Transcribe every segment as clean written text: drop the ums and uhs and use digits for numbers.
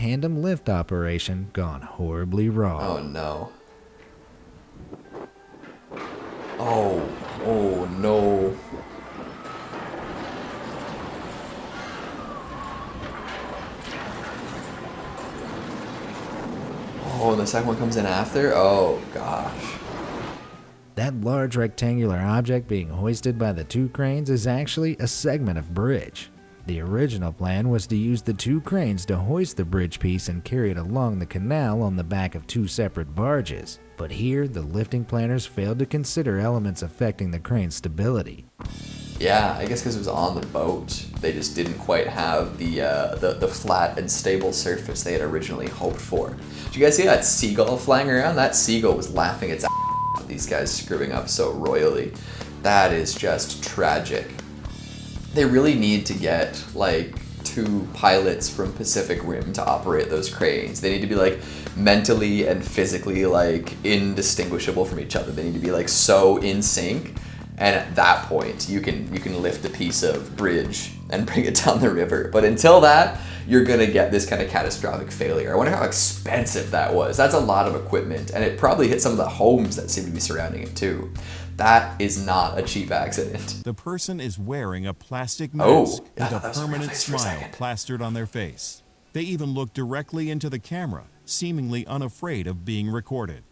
tandem lift operation gone horribly wrong. Oh no. Oh no. Oh, and the second one comes in after? Oh gosh. That large rectangular object being hoisted by the two cranes is actually a segment of bridge. The original plan was to use the two cranes to hoist the bridge piece and carry it along the canal on the back of two separate barges. But here, the lifting planners failed to consider elements affecting the crane's stability. Yeah, I guess because it was on the boat, they just didn't quite have the flat and stable surface they had originally hoped for. Did you guys see that seagull flying around? That seagull was laughing its ass at these guys screwing up so royally. That is just tragic. They really need to get like 2 pilots from Pacific Rim to operate those cranes. They need to be like mentally and physically like indistinguishable from each other. They need to be like so in sync. And at that point, you can lift a piece of bridge and bring it down the river. But until that, you're gonna get this kind of catastrophic failure. I wonder how expensive that was. That's a lot of equipment, and it probably hit some of the homes that seem to be surrounding it too. That is not a cheap accident. The person is wearing a plastic mask yeah, with a permanent smile plastered on their face. They even look directly into the camera, seemingly unafraid of being recorded.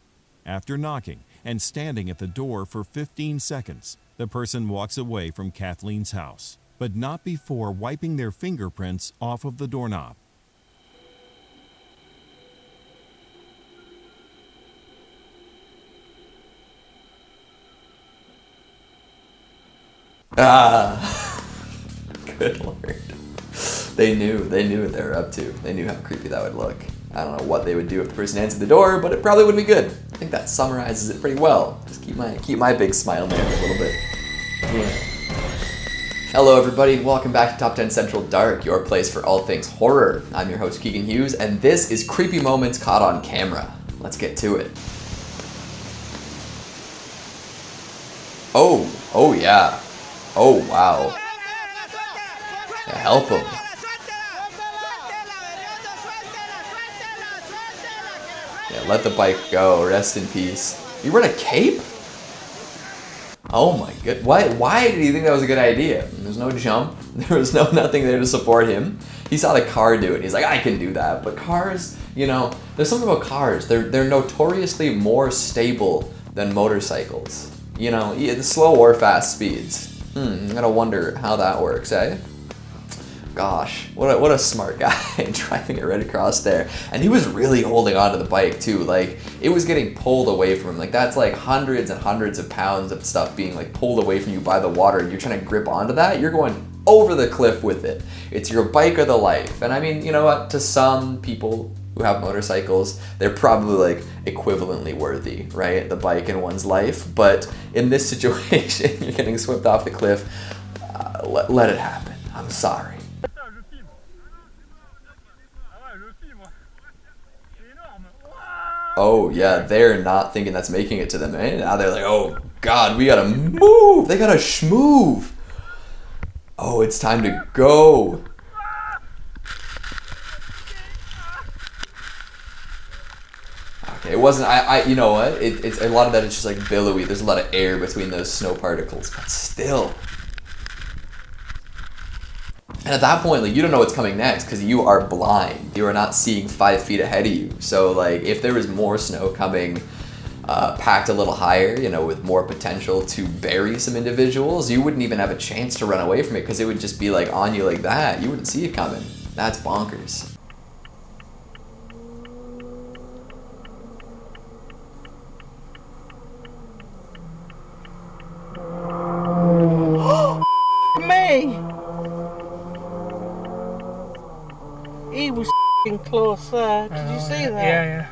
After knocking and standing at the door for 15 seconds, the person walks away from Kathleen's house, but not before wiping their fingerprints off of the doorknob. Good lord. They knew what they were up to. They knew how creepy that would look. I don't know what they would do if the person answered the door, but it probably would be good. I think that summarizes it pretty well. Just keep my big smile there a little bit. Yeah. Hello everybody, welcome back to Top 10 Central Dark, your place for all things horror. I'm your host Keegan Hughes, and this is Creepy Moments Caught on Camera. Let's get to it. Oh yeah. Oh wow. Yeah, help him. Yeah, let the bike go. Rest in peace. You wearing a cape? Oh my god. Why did he think that was a good idea? There's no jump. There was nothing there to support him. He saw the car do it. He's like, I can do that. But cars, you know, there's something about cars. They're notoriously more stable than motorcycles. You know, the slow or fast speeds. I'm gonna wonder how that works, eh? Gosh, what a smart guy driving it right across there. And he was really holding onto the bike too. Like, it was getting pulled away from him. Like, that's like hundreds and hundreds of pounds of stuff being like pulled away from you by the water, and you're trying to grip onto that. You're going over the cliff with it. It's your bike or the life. And I mean, you know what? To some people who have motorcycles, they're probably like equivalently worthy, right? The bike and one's life. But in this situation, you're getting swept off the cliff. Let it happen. I'm sorry. Oh yeah, they're not thinking that's making it to them, eh? Now they're like, oh god, we gotta move! They gotta schmoove! Oh, it's time to go! Okay, it wasn't, you know what? It's a lot of that is just like billowy. There's a lot of air between those snow particles, but still. And at that point, like, you don't know what's coming next because you are blind. You are not seeing 5 feet ahead of you. So, like, if there was more snow coming, packed a little higher, you know, with more potential to bury some individuals, you wouldn't even have a chance to run away from it because it would just be, like, on you like that. You wouldn't see it coming. That's bonkers. Me! He was close there. Did you see that? Yeah.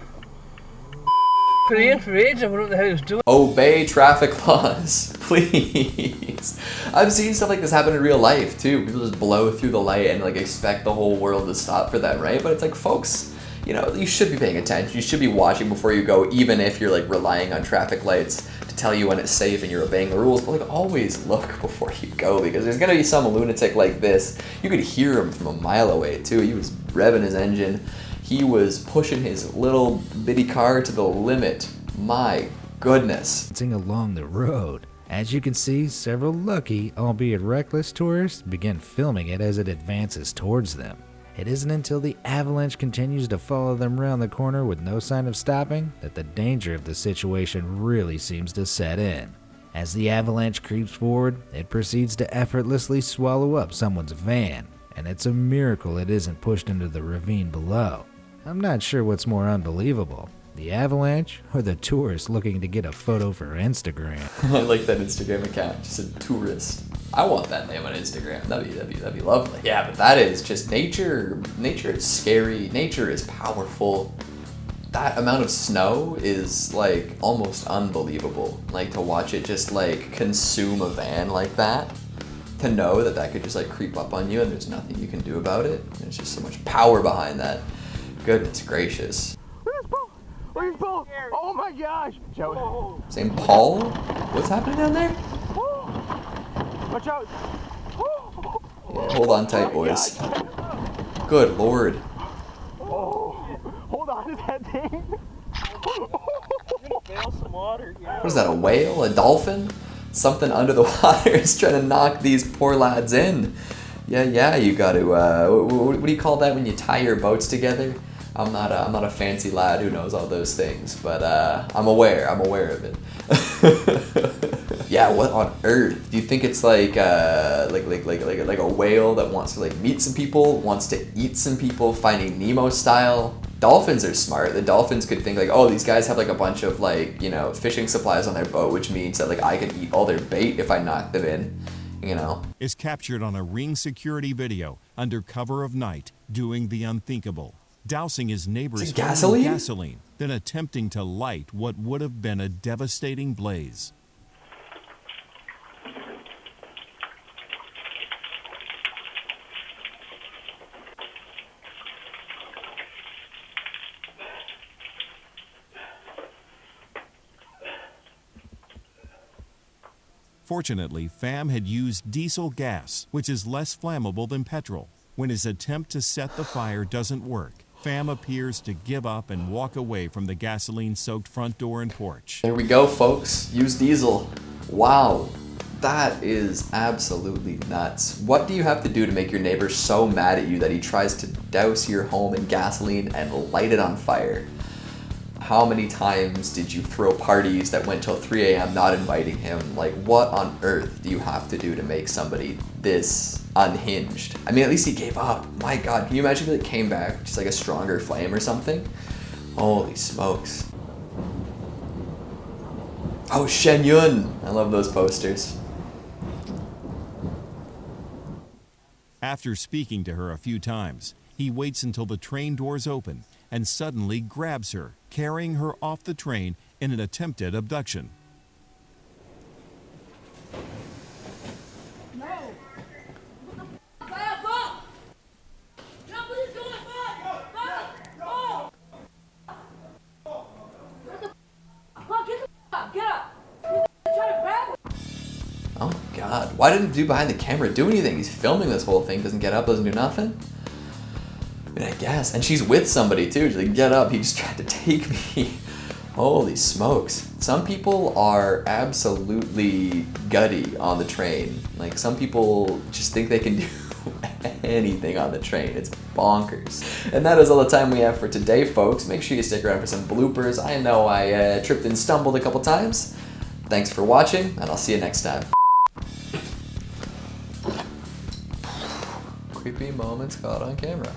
Put in for age, I wonder what the hell he was doing. Obey traffic laws, please. I've seen stuff like this happen in real life too. People just blow through the light and like expect the whole world to stop for them, right? But it's like, folks, you know, you should be paying attention. You should be watching before you go, even if you're like relying on traffic lights to tell you when it's safe and you're obeying the rules. But like, always look before you go, because there's gonna be some lunatic like this. You could hear him from a mile away too. He was revving his engine. He was pushing his little bitty car to the limit. My goodness. Along the road. As you can see, several lucky, albeit reckless tourists begin filming it as it advances towards them. It isn't until the avalanche continues to follow them around the corner with no sign of stopping that the danger of the situation really seems to set in. As the avalanche creeps forward, it proceeds to effortlessly swallow up someone's van, and it's a miracle it isn't pushed into the ravine below. I'm not sure what's more unbelievable, the avalanche or the tourist looking to get a photo for Instagram. I like that Instagram account, just a tourist. I want that name on Instagram. That'd be lovely. Yeah, but that is just nature. Nature is scary. Nature is powerful. That amount of snow is like almost unbelievable. Like to watch it just like consume a van like that. To know that that could just like creep up on you and there's nothing you can do about it. There's just so much power behind that. Goodness gracious. Where's Paul? Oh my gosh! St. Paul? What's happening down there? Watch out! Yeah, hold on tight, boys. Good lord. Hold on to that thing. What is that, a whale? A dolphin? Something under the water is trying to knock these poor lads in. Yeah, you gotta, what do you call that when you tie your boats together? I'm not a fancy lad who knows all those things, but I'm aware of it. Yeah, what on earth? Do you think it's like a whale that wants to like meet some people, wants to eat some people, Finding Nemo style? Dolphins are smart. The dolphins could think like, oh, these guys have like a bunch of like, you know, fishing supplies on their boat, which means that like I can eat all their bait if I knock them in, you know. Is captured on a ring security video under cover of night doing the unthinkable, dousing his neighbor's home gasoline? in gasoline, then attempting to light what would have been a devastating blaze. Fortunately, Pham had used diesel gas, which is less flammable than petrol. When his attempt to set the fire doesn't work, Pham appears to give up and walk away from the gasoline-soaked front door and porch. There we go, folks. Use diesel. Wow. That is absolutely nuts. What do you have to do to make your neighbor so mad at you that he tries to douse your home in gasoline and light it on fire? How many times did you throw parties that went till 3 a.m. not inviting him? Like, what on earth do you have to do to make somebody this unhinged? I mean, at least he gave up. My God, can you imagine if it came back just like a stronger flame or something? Holy smokes. Oh, Shen Yun. I love those posters. After speaking to her a few times, he waits until the train doors open and suddenly grabs her, carrying her off the train in an attempted abduction. No. Back up! Jump, what are you doing? Back! Get the up! Get up! You're trying to grab her. Oh my God. Why didn't the dude behind the camera do anything? He's filming this whole thing, doesn't get up, doesn't do nothing? I mean, I guess. And she's with somebody too. She's like, get up, he just tried to take me. Holy smokes. Some people are absolutely gutty on the train. Like, some people just think they can do anything on the train. It's bonkers. And that is all the time we have for today, folks. Make sure you stick around for some bloopers. I know I tripped and stumbled a couple times. Thanks for watching, and I'll see you next time. Creepy moments caught on camera.